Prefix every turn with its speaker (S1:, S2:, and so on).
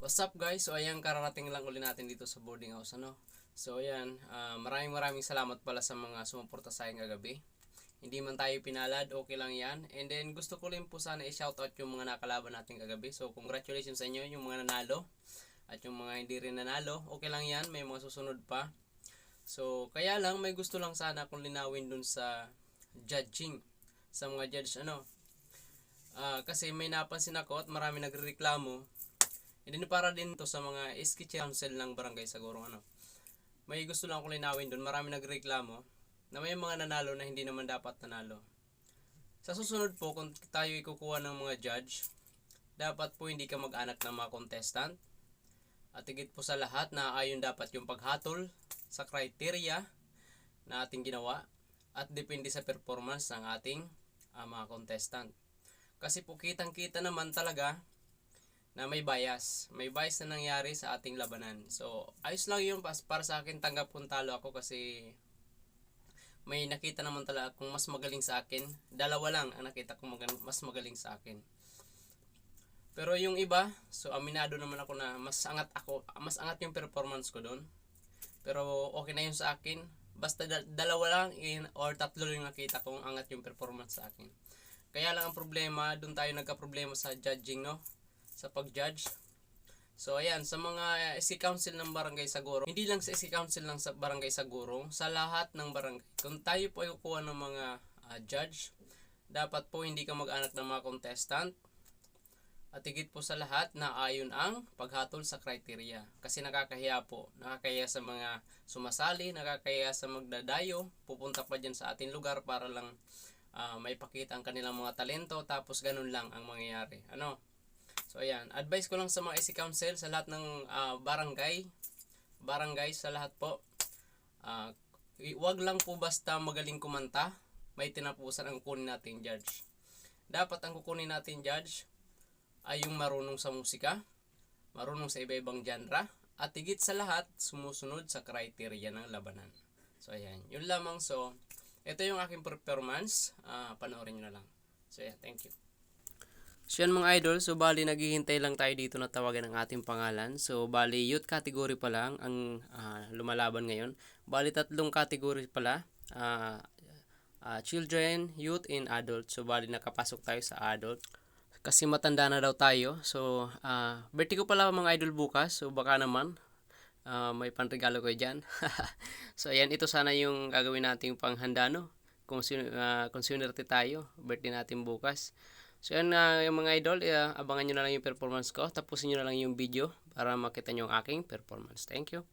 S1: What's up guys? So ayan, kararating lang uli natin dito sa boarding house, ano. So ayan, maraming salamat pala sa mga sumuporta sa akin kagabi. Hindi man tayo pinalad, okay lang yan. And then gusto ko rin po sana i-shoutout yung mga nakalaban natin kagabi. So congratulations sa inyo, yung mga nanalo. At yung mga hindi rin nanalo, okay lang yan, may mga susunod pa. So kaya lang, may gusto lang sana akong linawin dun sa judging. Sa mga judge, ano. Kasi may napansin ako at marami nagrereklamo. And then para din to sa mga SK council ng barangay Saguro, ano. May gusto lang akong linawin doon. Marami nagreklamo na may mga nanalo na hindi naman dapat nanalo. Sa susunod po, kung tayo ikukuha ng mga judge, dapat po hindi ka mag-anak ng mga contestant. At higit po sa lahat, na ayon dapat yung paghatol sa criteria na ating ginawa at depende sa performance ng ating mga contestant. Kasi po kitang-kita naman talaga na may bias. May bias na nangyari sa ating labanan. So, ayos lang yun. Para sa akin, tanggap kung talo ako kasi may nakita naman talaga kung mas magaling sa akin. Dalawa lang ang nakita kong mas magaling sa akin. Pero yung iba, so aminado naman ako na mas angat yung performance ko doon. Pero okay na yun sa akin. Basta dalawa lang or tatlo yung nakita kong angat yung performance sa akin. Kaya lang ang problema, doon tayo nagka-problema sa judging, no? Sa pag-judge. So ayan, sa mga SK Council ng Barangay Saguro, hindi lang sa SK Council ng Barangay Saguro, sa lahat ng barangay. Kung tayo po ay kukuha ng mga judge, dapat po hindi ka mag-anak ng mga contestant. At higit po sa lahat, na ayon ang paghatol sa criteria. Kasi nakakahiya po. Nakakahiya sa mga sumasali, nakakahiya sa magdadayo, pupunta pa dyan sa ating lugar para lang may pakita ang kanilang mga talento, tapos ganun lang ang mangyayari. Ano? So ayan, advice ko lang sa mga SK Council, sa lahat ng barangay sa lahat po. Wag lang po basta magaling kumanta, may tinapusan ang kukunin nating judge. Dapat ang kukunin nating judge ay yung marunong sa musika, marunong sa iba-ibang genre, at higit sa lahat, sumusunod sa criteria ng labanan. So ayan, yun lamang. So ito yung aking performance, panoorin nyo na lang. So yeah, thank you. So yan mga idol, so bali naghihintay lang tayo dito na tawagan ang ating pangalan. So bali youth category pa lang ang lumalaban ngayon. Bali tatlong category pala, children, youth, and adult. So bali nakapasok tayo sa adult. Kasi matanda na daw tayo. So birthday ko pala mga idol bukas. So baka naman may panregalo ko dyan. So ayan, ito sana yung gagawin nating panghanda, no? Kung swerte tayo, birthday natin bukas. So yan yung mga idol, abangan nyo na lang yung performance ko. Tapusin nyo na lang yung video para makita nyo ang aking performance. Thank you.